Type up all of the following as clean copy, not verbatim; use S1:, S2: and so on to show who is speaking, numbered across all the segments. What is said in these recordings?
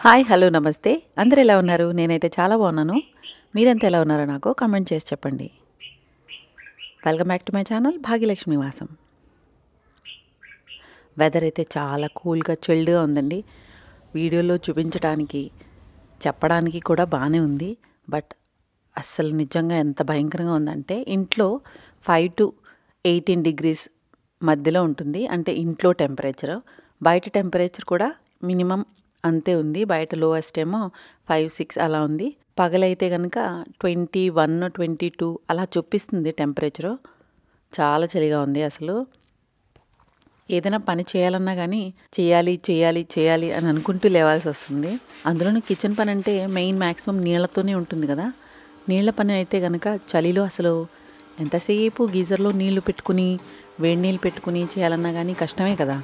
S1: Hi hello నమస్తే అందరూ ఎలా ఉన్నారు? నేనైతే చాలా బాగున్నాను. మీరంతా ఎలా ఉన్నారో నాకు కామెంట్ చేసి చెప్పండి. Welcome back to my channel Bhagyalakshmi నివాసం. వెదర్ అయితే చాలా కూల్గా చిల్డ్గా ఉందండి. వీడియోలో చూపించడానికి చెప్పడానికి కూడా బాగానే ఉంది. బట్ అస్సలు నిజంగా ఎంత భయంకరంగా ఉందంటే ఇంట్లో 5 to 18 degrees మధ్యలో ఉంటుంది. అంటే ఇంట్లో టెంపరేచర్, బయట టెంపరేచర్ కూడా మినిమం అంతే ఉంది. బయట లోయెస్ట్ ఏమో 5, 6 అలా ఉంది. పగలైతే కనుక 21, 22 అలా చూపిస్తుంది టెంపరేచరు. చాలా చలిగా ఉంది. అసలు ఏదైనా పని చేయాలన్నా కానీ చేయాలి అని అనుకుంటూ లేవాల్సి వస్తుంది. అందులోనూ కిచెన్ పని అంటే మెయిన్ మ్యాక్సిమం నీళ్ళతోనే ఉంటుంది కదా. నీళ్ళ పని అయితే కనుక చలిలో అసలు ఎంతసేపు గీజర్లో నీళ్లు పెట్టుకుని వేడి నీళ్ళు పెట్టుకుని చేయాలన్నా కానీ కష్టమే కదా.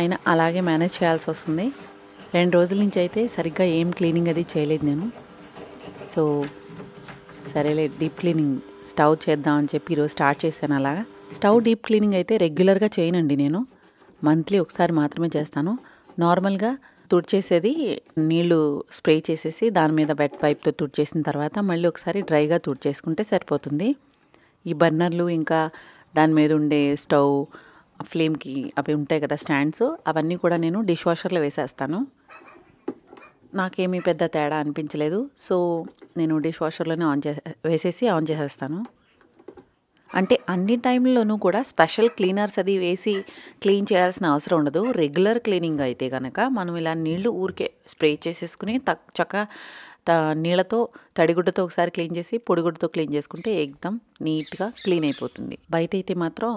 S1: అయినా అలాగే మేనేజ్ చేయాల్సి వస్తుంది. 2 రోజుల నుంచి అయితే సరిగ్గా ఏం క్లీనింగ్ అది చేయలేదు నేను. సో సరేలే డీప్ క్లీనింగ్ స్టవ్ చేద్దామని చెప్పి ఈరోజు స్టార్ట్ చేశాను. అలాగా స్టవ్ డీప్ క్లీనింగ్ అయితే రెగ్యులర్గా చేయనండి. నేను మంత్లీ ఒకసారి మాత్రమే చేస్తాను. నార్మల్గా తుడిచేసేది నీళ్లు స్ప్రే చేసేసి దాని మీద వెట్ పైప్తో తుడిచేసిన తర్వాత మళ్ళీ ఒకసారి డ్రైగా తుడిచేసుకుంటే సరిపోతుంది. ఈ బర్నర్లు ఇంకా దాని మీద ఉండే స్టవ్ ఫ్లేమ్కి అవి ఉంటాయి కదా స్టాండ్స్, అవన్నీ కూడా నేను డిష్ వాషర్లో వేసేస్తాను. నాకేమీ పెద్ద తేడా అనిపించలేదు. సో నేను డిష్ వాషర్లోనే వేసేసి ఆన్ చేసేస్తాను. అంటే అన్ని టైంలోనూ కూడా స్పెషల్ క్లీనర్స్ అది వేసి క్లీన్ చేయాల్సిన అవసరం ఉండదు. రెగ్యులర్ క్లీనింగ్ అయితే కనుక మనం ఇలా నీళ్లు ఊరికే స్ప్రే చేసేసుకుని నీళ్ళతో తడిగుడ్డతో ఒకసారి క్లీన్ చేసి పొడిగుడ్డతో క్లీన్ చేసుకుంటే ఏకదం నీట్గా క్లీన్ అయిపోతుంది. బయట అయితే మాత్రం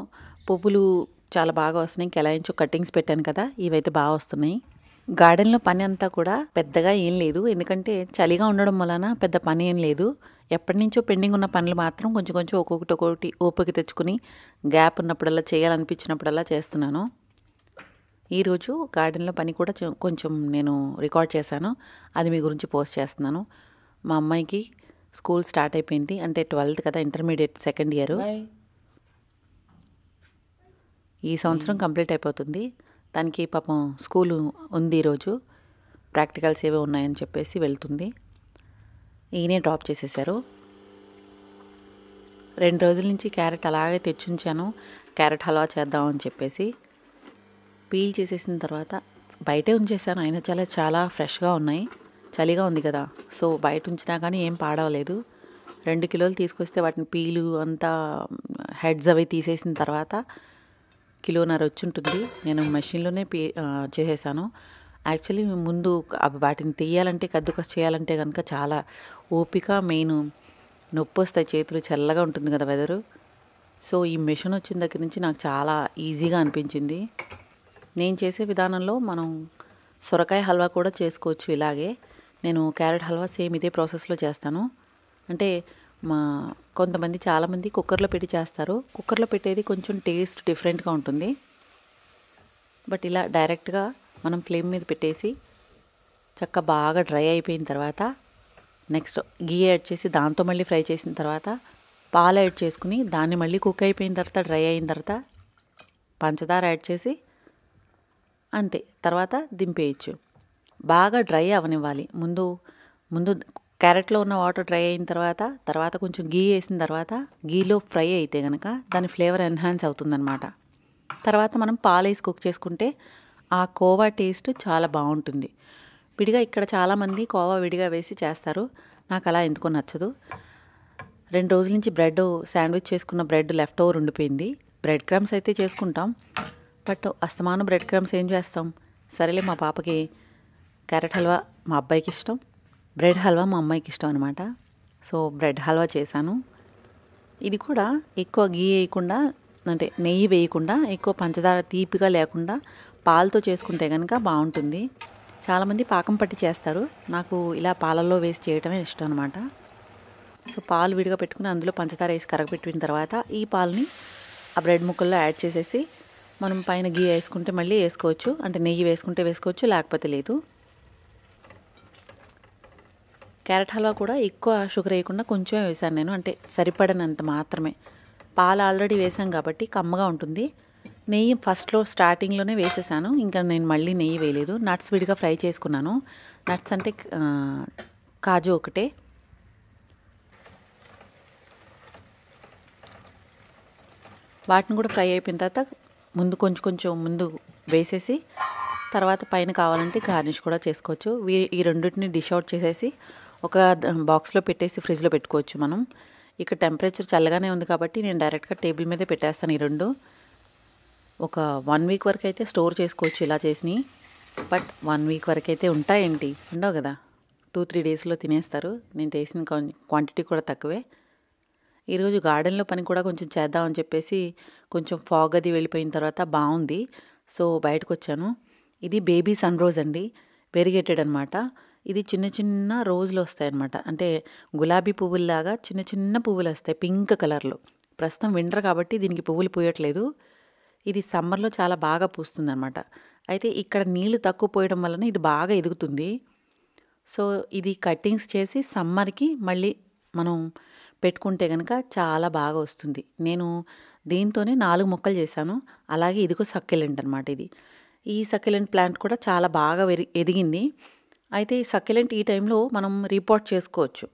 S1: పువ్వులు చాలా బాగా వస్తున్నాయి. కెలాయించో కట్టింగ్స్ పెట్టాను కదా, ఇవైతే బాగా వస్తున్నాయి. గార్డెన్లో పని అంతా కూడా పెద్దగా ఏం లేదు, ఎందుకంటే చలిగా ఉండడం వలన పెద్ద పని ఏం లేదు. ఎప్పటి నుంచో పెండింగ్ ఉన్న పనులు మాత్రం కొంచెం ఒక్కొక్కటి ఓపిక తెచ్చుకుని గ్యాప్ ఉన్నప్పుడల్లా చేయాలనిపించినప్పుడల్లా చేస్తున్నాను. ఈరోజు గార్డెన్లో పని కూడా కొంచెం నేను రికార్డ్ చేశాను. అది మీ గురించి పోస్ట్ చేస్తున్నాను. మా అమ్మాయికి స్కూల్ స్టార్ట్ అయిపోయింది. అంటే 12th కదా, ఇంటర్మీడియట్ సెకండ్ ఇయర్. ఈ సంవత్సరం కంప్లీట్ అయిపోతుంది. దానికి పాపం స్కూలు ఉంది. ఈరోజు ప్రాక్టికల్స్ ఏవో ఉన్నాయని చెప్పేసి వెళ్తుంది. ఈయనే డ్రాప్ చేసేసారు. 2 రోజుల నుంచి క్యారెట్ అలాగే తెచ్చుంచాను. క్యారెట్ హల్వా చేద్దామని చెప్పేసి పీల్ చేసేసిన తర్వాత బయటే ఉంచేసాను. అయినా చాలా ఫ్రెష్గా ఉన్నాయి. చలిగా ఉంది కదా, సో బయట ఉంచినా కానీ ఏం పాడవలేదు. 2 కిలోలు తీసుకొస్తే వాటిని పీలు అంతా హెడ్స్ అవి తీసేసిన తర్వాత 1.5 కిలో వచ్చి ఉంటుంది. నేను మెషిన్లోనే చేసేసాను. యాక్చువల్లీ ముందు వాటిని తీయాలంటే కద్దుకస్ చేయాలంటే కనుక చాలా ఓపిక, మెయిన్ నొప్పి వస్తాయి, చేతులు చల్లగా ఉంటుంది కదా వెదరు. సో ఈ మెషిన్ వచ్చిన దగ్గర నుంచి నాకు చాలా ఈజీగా అనిపించింది. నేను చేసే విధానంలో మనం సొరకాయ హల్వా కూడా చేసుకోవచ్చు. ఇలాగే నేను క్యారెట్ హల్వా సేమ్ ఇదే ప్రాసెస్లో చేస్తాను. అంటే చాలామంది కుక్కర్లో పెట్టి చేస్తారు. కుక్కర్లో పెట్టేది కొంచెం టేస్ట్ డిఫరెంట్గా ఉంటుంది. బట్ ఇలా డైరెక్ట్గా మనం ఫ్లేమ్ మీద పెట్టేసి బాగా డ్రై అయిపోయిన తర్వాత నెక్స్ట్ గీ యాడ్ చేసి దాంతో మళ్ళీ ఫ్రై చేసిన తర్వాత పాలు యాడ్ చేసుకుని దాన్ని మళ్ళీ కుక్ అయిపోయిన తర్వాత డ్రై అయిన తర్వాత పంచదార యాడ్ చేసి అంతే, తర్వాత దింపేయచ్చు. బాగా డ్రై అవనివ్వాలి. ముందు క్యారెట్లో ఉన్న వాటర్ డ్రై అయిన తర్వాత కొంచెం గీ వేసిన తర్వాత గీలో ఫ్రై అయితే కనుక దాని ఫ్లేవర్ ఎన్హాన్స్ అవుతుందన్నమాట. తర్వాత మనం పాలు వేసి కుక్ చేసుకుంటే ఆ కోవా టేస్ట్ చాలా బాగుంటుంది. విడిగా ఇక్కడ చాలామంది కోవా విడిగా వేసి చేస్తారు. నాకు అలా ఎందుకో నచ్చదు. 2 రోజుల నుంచి శాండ్విచ్ చేసుకున్న బ్రెడ్ లెఫ్ట్ ఓవర్ ఉండిపోయింది. బ్రెడ్ క్రమ్స్ అయితే చేసుకుంటాం, బట్ అస్తమానం బ్రెడ్ క్రమ్స్ ఏం చేస్తాం. సరేలే, మా పాపకి క్యారెట్ హల్వా మా అబ్బాయికి ఇష్టం, బ్రెడ్ హల్వా మా అమ్మాయికి ఇష్టం అనమాట. సో బ్రెడ్ హల్వా చేశాను. ఇది కూడా ఎక్కువ గీ వేయకుండా, అంటే నెయ్యి వేయకుండా, ఎక్కువ పంచదార తీపిగా లేకుండా పాలతో చేసుకుంటే కనుక బాగుంటుంది. చాలామంది పాకం పట్టి చేస్తారు. నాకు ఇలా పాలల్లో వేసి చేయటమే ఇష్టం అనమాట. సో పాలు విడిగా పెట్టుకుని అందులో పంచదార వేసి కరగపెట్టిన తర్వాత ఈ పాలని ఆ బ్రెడ్ ముక్కల్లో యాడ్ చేసేసి మనం పైన గీ వేసుకుంటే మళ్ళీ వేసుకోవచ్చు. అంటే నెయ్యి వేసుకుంటే వేసుకోవచ్చు, లేకపోతే లేదు. క్యారెట్ హల్వా కూడా ఎక్కువ షుగర్ వేయకుండా కొంచెం వేసాను నేను. అంటే సరిపడనంత మాత్రమే. పాలు ఆల్రెడీ వేసాం కాబట్టి కమ్మగా ఉంటుంది. నెయ్యి ఫస్ట్‌లో స్టార్టింగ్‌లోనే వేసేసాను. ఇంకా నేను మళ్ళీ నెయ్యి వేయలేదు. నట్స్ విడిగా ఫ్రై చేసుకున్నాను. నట్స్ అంటే కాజు ఒకటే. వాటిని కూడా ఫ్రై అయిపోయిన తర్వాత ముందు కొంచెం ముందు వేసేసి తర్వాత పైన కావాలంటే గార్నిష్ కూడా చేసుకోవచ్చు. ఈ రెండిటిని డిష్ అవుట్ చేసేసి ఒక బాక్స్లో పెట్టేసి ఫ్రిడ్జ్లో పెట్టుకోవచ్చు మనం. ఇక్కడ టెంపరేచర్ చల్లగానే ఉంది కాబట్టి నేను డైరెక్ట్గా టేబుల్ మీదే పెట్టేస్తాను ఈ రెండు. ఒక 1 వీక్ వరకు అయితే స్టోర్ చేసుకోవచ్చు ఇలా చేసినవి. బట్ 1 వీక్ వరకు అయితే ఉంటాయేంటి, ఉండవు కదా. 2-3 డేస్లో తినేస్తారు. నేను చేసిన క్వాంటిటీ కూడా తక్కువే. ఈరోజు గార్డెన్లో పని కూడా కొంచెం చేద్దామని చెప్పేసి కొంచెం ఫాగ్ అది వెళ్ళిపోయిన తర్వాత బాగుంది. సో బయటకు వచ్చాను. ఇది బేబీ సన్ రోజ్ అండి, వెరిగేటెడ్ అనమాట. ఇది చిన్న చిన్న రోజులు వస్తాయి అన్నమాట. అంటే గులాబీ పువ్వుల్లాగా చిన్న చిన్న పువ్వులు వస్తాయి పింక్ కలర్లో. ప్రస్తుతం వింటర్ కాబట్టి దీనికి పువ్వులు పూయట్లేదు. ఇది సమ్మర్లో చాలా బాగా పూస్తుంది అనమాట. అయితే ఇక్కడ నీళ్లు తక్కువ పోయడం వలన ఇది బాగా ఎదుగుతుంది. సో ఇది కట్టింగ్స్ చేసి సమ్మర్కి మళ్ళీ మనం పెట్టుకుంటే కనుక చాలా బాగా వస్తుంది. నేను దీంతోనే 4 మొక్కలు చేశాను. అలాగే ఇదిగో సక్యులెంట్ అనమాట. ఈ సక్యులెంట్ ప్లాంట్ కూడా చాలా బాగా ఎదిగింది. అయితే ఈ సక్యులెంట్ ఈ టైంలో మనం రీపోర్ట్ చేసుకోవచ్చు.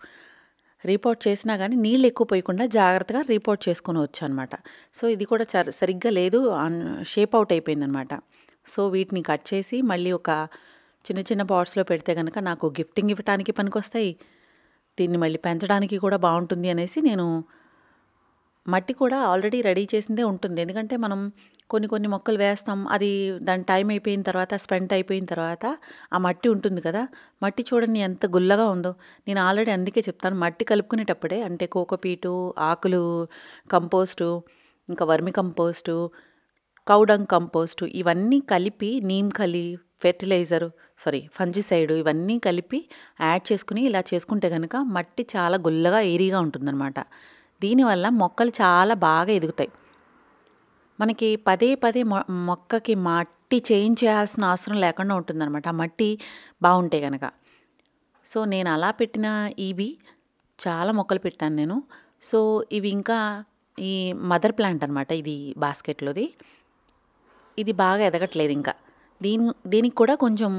S1: రీపోర్ట్ చేసినా కానీ నీళ్ళు ఎక్కువ పోయకుండా జాగ్రత్తగా రీపోర్ట్ చేసుకొనవచ్చు అనమాట. సో ఇది కూడా సరిగ్గా లేదు, షేప్ అవుట్ అయిపోయిందనమాట. సో వీటిని కట్ చేసి మళ్ళీ ఒక చిన్న చిన్న పాట్స్లో పెడితే కనుక నాకు గిఫ్టింగ్ ఇవ్వటానికి పనికొస్తాయి. దీన్ని మళ్ళీ పెంచడానికి కూడా బాగుంటుంది అనేసి నేను మట్టి కూడా ఆల్రెడీ రెడీ చేసిందే ఉంటుంది. ఎందుకంటే మనం కొన్ని మొక్కలు వేస్తాం, అది దాని టైం అయిపోయిన తర్వాత స్పెండ్ అయిపోయిన తర్వాత ఆ మట్టి ఉంటుంది కదా, మట్టి చూడండి ఎంత గుల్లగా ఉందో. నేను ఆల్రెడీ అందుకే చెప్తాను, మట్టి కలుపుకునేటప్పుడే అంటే కోకోపీటు, ఆకులు కంపోస్టు, ఇంకా వర్మి కంపోస్టు, కౌడంగ్ కంపోస్టు ఇవన్నీ కలిపి నీమ్ కలి ఫంజిసైడ్ ఇవన్నీ కలిపి యాడ్ చేసుకుని ఇలా చేసుకుంటే కనుక మట్టి చాలా గుల్లగా ఏరీగా ఉంటుందన్నమాట. దీనివల్ల మొక్కలు చాలా బాగా ఎదుగుతాయి. మనకి పదే మొక్కకి మట్టి చేంజ్ చేయాల్సిన అవసరం లేకుండా ఉంటుందన్నమాట ఆ మట్టి బాగుంటే కనుక. సో నేను అలా పెట్టిన ఇవి చాలా మొక్కలు పెట్టాను నేను. సో ఇవి ఇంకా ఈ మదర్ ప్లాంట్ అనమాట, ఇది బాస్కెట్లోది. ఇది బాగా ఎదగట్లేదు ఇంకా. దీనికి కూడా కొంచెం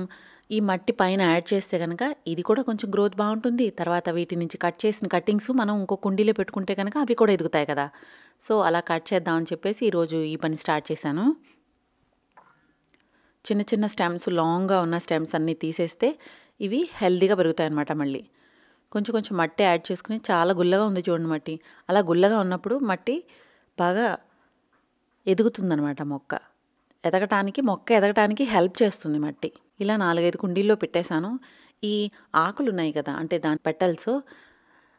S1: ఈ మట్టి పైన యాడ్ చేస్తే కనుక ఇది కూడా కొంచెం గ్రోత్ బాగుంటుంది. తర్వాత వీటి నుంచి కట్ చేసిన కట్టింగ్స్ మనం ఇంకో కుండీలో పెట్టుకుంటే కనుక అవి కూడా ఎదుగుతాయి కదా. సో అలా కట్ చేద్దామని చెప్పేసి ఈరోజు ఈ పని స్టార్ట్ చేశాను. చిన్న చిన్న స్టెమ్స్, లాంగ్గా ఉన్న స్టెమ్స్ అన్నీ తీసేస్తే ఇవి హెల్తీగా పెరుగుతాయి అన్నమాట. మళ్ళీ కొంచెం మట్టి యాడ్ చేసుకుని, చాలా గుల్లగా ఉంది చూడండి మట్టి. అలా గుల్లగా ఉన్నప్పుడు మట్టి బాగా ఎదుగుతుందన్నమాట. మొక్క ఎదగటానికి హెల్ప్ చేస్తుంది మట్టి. ఇలా 4-5 కుండీల్లో పెట్టేశాను. ఈ ఆకులు ఉన్నాయి కదా, అంటే దాని పెటల్స్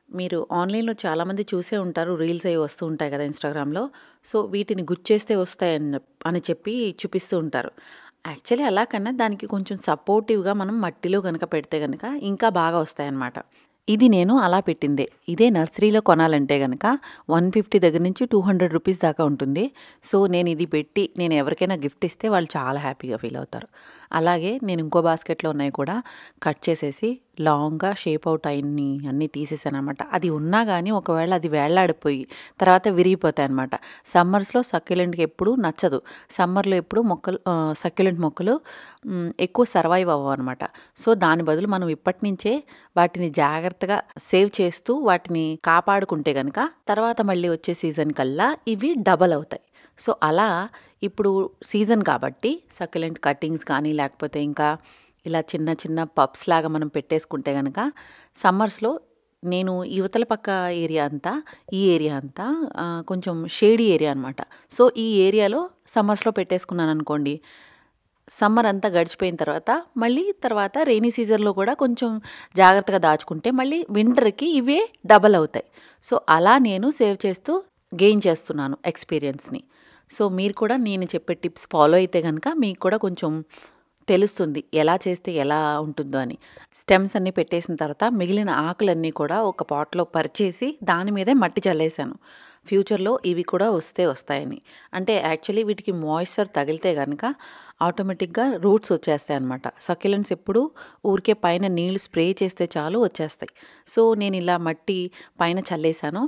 S1: మీరు ఆన్లైన్లో చాలామంది చూసే ఉంటారు, రీల్స్ అవి వస్తూ ఉంటాయి కదా ఇన్స్టాగ్రామ్లో. సో వీటిని గుచ్చేస్తే వస్తాయని చెప్పి చూపిస్తూ ఉంటారు. యాక్చువల్లీ అలా కన్నా దానికి కొంచెం సపోర్టివ్గా మనం మట్టిలో కనుక పెడితే కనుక ఇంకా బాగా వస్తాయన్నమాట. ఇది నేను అలా పెట్టిందే. ఇదే నర్సరీలో కొనాలంటే కనుక 150 దగ్గర నుంచి 200 రూపీస్ దాకా ఉంటుంది. సో నేను ఇది పెట్టి నేను ఎవరికైనా గిఫ్ట్ ఇస్తే వాళ్ళు చాలా హ్యాపీగా ఫీల్ అవుతారు. అలాగే నేను ఇంకో బాస్కెట్లో ఉన్నాయి కూడా కట్ చేసేసి లాంగ్గా షేప్ అవుట్ అన్నీ తీసేసాను అనమాట. అది ఉన్నా కానీ ఒకవేళ అది వేళ్లాడిపోయి తర్వాత విరిగిపోతాయి అనమాట. సమ్మర్స్లో సక్యులెంట్కి ఎప్పుడు నచ్చదు. సమ్మర్లో ఎప్పుడు సక్యులెంట్ మొక్కలు ఎక్కువ సర్వైవ్ అవ్వవు అనమాట. సో దాని బదులు మనం ఇప్పటి నుంచే వాటిని జాగ్రత్తగా సేవ్ చేస్తూ వాటిని కాపాడుకుంటే కనుక తర్వాత మళ్ళీ వచ్చే సీజన్ కల్లా ఇవి డబల్ అవుతాయి. సో అలా ఇప్పుడు సీజన్ కాబట్టి సక్యులెంట్ కట్టింగ్స్ కానీ లేకపోతే ఇంకా ఇలా చిన్న పప్స్ లాగా మనం పెట్టేసుకుంటే కనుక సమ్మర్స్లో నేను యువతల పక్క ఈ ఏరియా అంతా కొంచెం షేడీ ఏరియా అనమాట. సో ఈ ఏరియాలో సమ్మర్స్లో పెట్టేసుకున్నాను అనుకోండి, సమ్మర్ అంతా గడిచిపోయిన తర్వాత రెయినీ సీజన్లో కూడా కొంచెం జాగ్రత్తగా దాచుకుంటే మళ్ళీ వింటర్కి ఇవే డబల్ అవుతాయి. సో అలా నేను సేవ్ చేస్తూ గెయిన్ చేస్తున్నాను ఎక్స్పీరియన్స్ని. సో మీరు కూడా నేను చెప్పే టిప్స్ ఫాలో అయితే కనుక మీకు కూడా కొంచెం తెలుస్తుంది ఎలా చేస్తే ఎలా ఉంటుందో అని. స్టెమ్స్ అన్నీ పెట్టేసిన తర్వాత మిగిలిన ఆకులన్నీ కూడా ఒక పాట్లో పరిచేసి దాని మీదే మట్టి చల్లేసాను. ఫ్యూచర్లో ఇవి కూడా వస్తాయని. అంటే యాక్చువల్లీ వీటికి మాయిశ్చర్ తగిలితే కనుక ఆటోమేటిక్గా రూట్స్ వచ్చేస్తాయి అన్నమాట. సక్యులెంట్స్ ఎప్పుడు ఊరికే పైన నీళ్లు స్ప్రే చేస్తే చాలు వచ్చేస్తాయి. సో నేను ఇలా మట్టి పైన చల్లేసాను.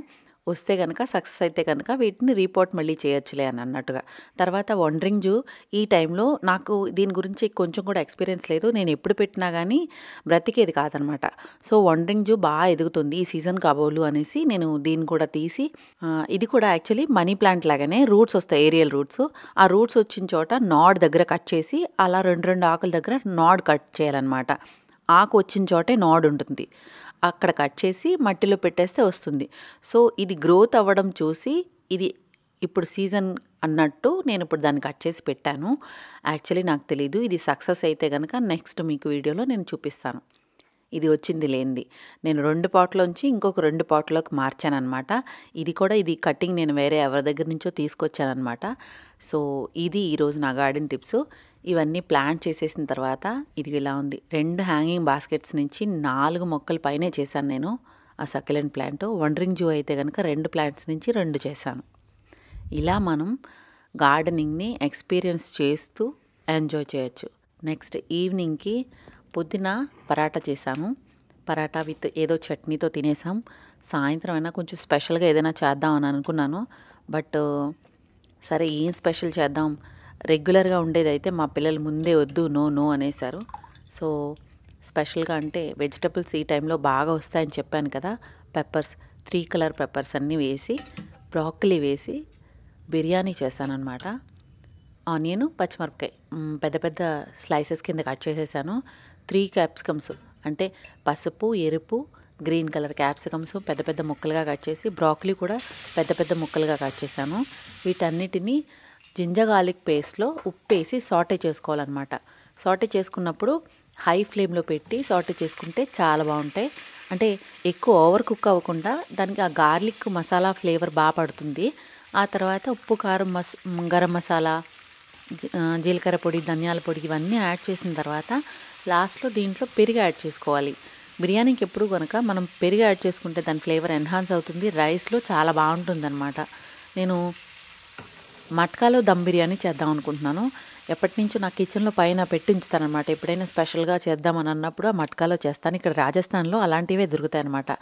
S1: వస్తే కనుక సక్సెస్ అయితే కనుక వీటిని రిపోర్ట్ మళ్ళీ చేయొచ్చులే అని అన్నట్టుగా. తర్వాత వండరింగ్ జూ ఈ టైంలో నాకు దీని గురించి కొంచెం కూడా ఎక్స్పీరియన్స్ లేదు. నేను ఎప్పుడు పెట్టినా కానీ బ్రతికేది కాదనమాట. సో వండరింగ్ జూ బాగా ఎదుగుతుంది ఈ సీజన్ కాబోలు అనేసి నేను దీన్ని కూడా తీసి ఇది కూడా యాక్చువల్లీ మనీ ప్లాంట్ లాగానే రూట్స్ వస్తాయి, ఏరియల్ రూట్స్. ఆ రూట్స్ వచ్చిన చోట నాడ్ దగ్గర కట్ చేసి అలా 2 ఆకుల దగ్గర నాడ్ కట్ చేయాలన్నమాట. ఆకు వచ్చిన చోటే నాడ్ ఉంటుంది, అక్కడ కట్ చేసి మట్టిలో పెట్టేస్తే వస్తుంది. సో ఇది గ్రోత్ అవ్వడం చూసి ఇది ఇప్పుడు సీజన్ అన్నట్టు నేను ఇప్పుడు దాన్ని కట్ చేసి పెట్టాను. యాక్చువల్లీ నాకు తెలీదు, ఇది సక్సెస్ అయితే కనుక నెక్స్ట్ మీకు వీడియోలో నేను చూపిస్తాను. ఇది వచ్చింది లేనిది నేను 2 పాట్లోంచి ఇంకొక 2 పాట్లోకి మార్చానమాట. ఇది కటింగ్ నేను వేరే ఎవరి దగ్గర నుంచో తీసుకొచ్చానమాట. సో ఇది ఈరోజు నా గార్డెన్ టిప్స్. ఇవన్నీ ప్లాంట్ చేసేసిన తర్వాత ఇది ఇలా ఉంది. 2 హ్యాంగింగ్ బాస్కెట్స్ నుంచి 4 మొక్కల పైనే చేశాను నేను ఆ సక్యులెంట్ ప్లాంట్. వండరింగ్ జూ అయితే కనుక 2 ప్లాంట్స్ నుంచి 2 చేశాను. ఇలా మనం గార్డెనింగ్ని ఎక్స్పీరియన్స్ చేస్తూ ఎంజాయ్ చేయొచ్చు. నెక్స్ట్ ఈవినింగ్కి పొద్దున పరాటా చేశాము. పరాటా విత్ ఏదో చట్నీతో తినేసాం. సాయంత్రం అయినా కొంచెం స్పెషల్గా ఏదైనా చేద్దామని అనుకున్నాను. బట్ సరే ఏం స్పెషల్ చేద్దాం, రెగ్యులర్గా ఉండేదైతే మా పిల్లలు ముందే వద్దు నో అనేసారు. సో స్పెషల్గా అంటే వెజిటబుల్స్ ఈ టైంలో బాగా వస్తాయని చెప్పాను కదా. పెప్పర్స్ 3 కలర్ పెప్పర్స్ అన్నీ వేసి బ్రాకలీ వేసి బిర్యానీ చేశానన్నమాట. ఆనియన్, పచ్చిమిరపకాయ పెద్ద పెద్ద స్లైసెస్ కింద కట్ చేసేసాను. 3 క్యాప్సికమ్స్ అంటే పసుపు, ఎరుపు, గ్రీన్ కలర్ క్యాప్సికమ్స్ పెద్ద పెద్ద ముక్కలుగా కట్ చేసి, బ్రాకలీ కూడా పెద్ద పెద్ద ముక్కలుగా కట్ చేశాను. వీటన్నిటిని జింజర్ గార్లిక్ పేస్ట్లో ఉప్పేసి సాటే చేసుకోవాలన్నమాట. సాటే చేసుకున్నప్పుడు హై ఫ్లేమ్లో పెట్టి సాటే చేసుకుంటే చాలా బాగుంటాయి. అంటే ఎక్కువ ఓవర్ కుక్ అవ్వకుండా దానికి ఆ గార్లిక్ మసాలా ఫ్లేవర్ బాగా పడుతుంది. ఆ తర్వాత ఉప్పు, కారం, గరం మసాలా, జీలకర్ర పొడి, ధనియాల పొడి ఇవన్నీ యాడ్ చేసిన తర్వాత లాస్ట్లో దీంట్లో పెరుగు యాడ్ చేసుకోవాలి. బిర్యానీకి ఎప్పుడు కనుక మనం పెరుగు యాడ్ చేసుకుంటే దాని ఫ్లేవర్ ఎన్హాన్స్ అవుతుంది, రైస్లో చాలా బాగుంటుందన్నమాట. నేను మట్కాలో దమ్ బిర్యానీ చేద్దాం అనుకుంటున్నాను. ఎప్పటి నుంచో నా కిచెన్లో పైన పెట్టి ఉంచుతానమాట. ఎప్పుడైనా స్పెషల్గా చేద్దామని అన్నప్పుడు ఆ మట్కాలో చేస్తాను. ఇక్కడ రాజస్థాన్లో అలాంటివే దొరుకుతాయన్నమాట.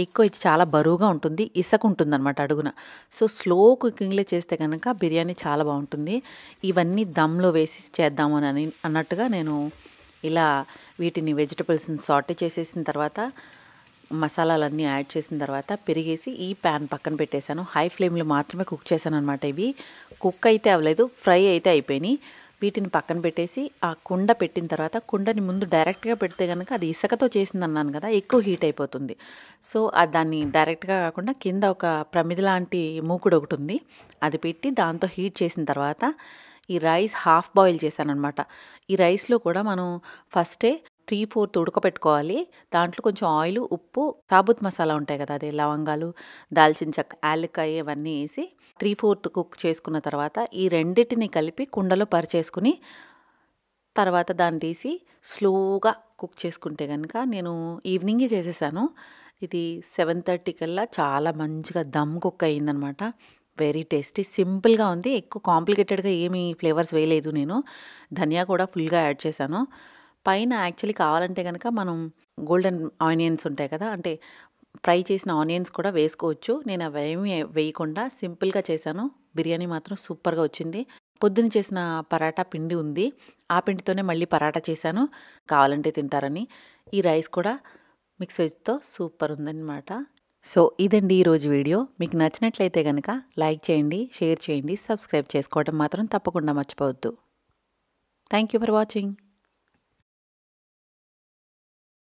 S1: ఎక్కువ ఇది చాలా బరువుగా ఉంటుంది, ఇసుక ఉంటుందన్నమాట అడుగున. సో స్లో కుకింగ్లో చేస్తే కనుక బిర్యానీ చాలా బాగుంటుంది. ఇవన్నీ దమ్లో వేసి చేద్దామని అన్నట్టుగా నేను ఇలా వీటిని వెజిటబుల్స్ని సాటే చేసేసిన తర్వాత మసాలాలన్నీ యాడ్ చేసిన తర్వాత పెరిగేసి ఈ ప్యాన్ పక్కన పెట్టేశాను. హై ఫ్లేమ్లో మాత్రమే కుక్ చేశాను అనమాట. ఇవి కుక్ అయితే అవ్వలేదు, ఫ్రై అయితే అయిపోయినాయి. వీటిని పక్కన పెట్టేసి ఆ కుండ పెట్టిన తర్వాత కుండని ముందు డైరెక్ట్గా పెడితే కనుక అది ఇసుకతో చేసింది అన్నాను కదా, ఎక్కువ హీట్ అయిపోతుంది. సో దాన్ని డైరెక్ట్గా కాకుండా కింద ఒక ప్రమిది లాంటి మూకుడు ఒకటి ఉంది, అది పెట్టి దాంతో హీట్ చేసిన తర్వాత ఈ రైస్ హాఫ్ బాయిల్ చేశాను అనమాట. ఈ రైస్లో కూడా మనం ఫస్టే 3/4 ఉడకపెట్టుకోవాలి. దాంట్లో కొంచెం ఆయిల్, ఉప్పు, సాబుత్ మసాలా ఉంటాయి కదా, అదే లవంగాలు, దాల్చిన చెక్క, యాలక్కాయ ఇవన్నీ వేసి 3/4 కుక్ చేసుకున్న తర్వాత ఈ రెండింటిని కలిపి కుండలో పరిచేసుకుని తర్వాత దాన్ని తీసి స్లోగా కుక్ చేసుకుంటే కనుక నేను ఈవినింగే చేసేసాను. ఇది 7:30 కల్లా చాలా మంచిగా దమ్ కుక్ అయ్యిందనమాట. వెరీ టేస్టీ, సింపుల్గా ఉంది. ఎక్కువ కాంప్లికేటెడ్గా ఏమీ ఫ్లేవర్స్ వేయలేదు నేను. ధనియా కూడా ఫుల్గా యాడ్ చేశాను. పైన యాక్చువల్లీ కావాలంటే కనుక మనం గోల్డెన్ ఆనియన్స్ ఉంటాయి కదా, అంటే ఫ్రై చేసిన ఆనియన్స్ కూడా వేసుకోవచ్చు. నేను అవేమీ వేయకుండా సింపుల్గా చేశాను. బిర్యానీ మాత్రం సూపర్గా వచ్చింది. పొద్దున చేసిన పరాటా పిండి ఉంది, ఆ పిండితోనే మళ్ళీ పరాటా చేశాను, కావాలంటే తింటారని. ఈ రైస్ కూడా మిక్స్ వెజ్తో సూపర్ ఉందన్నమాట. సో ఇదండి ఈరోజు వీడియో. మీకు నచ్చినట్లయితే కనుక లైక్ చేయండి, షేర్ చేయండి, సబ్స్క్రైబ్ చేసుకోవడం మాత్రం తప్పకుండా మర్చిపోవద్దు. Thank you for watching.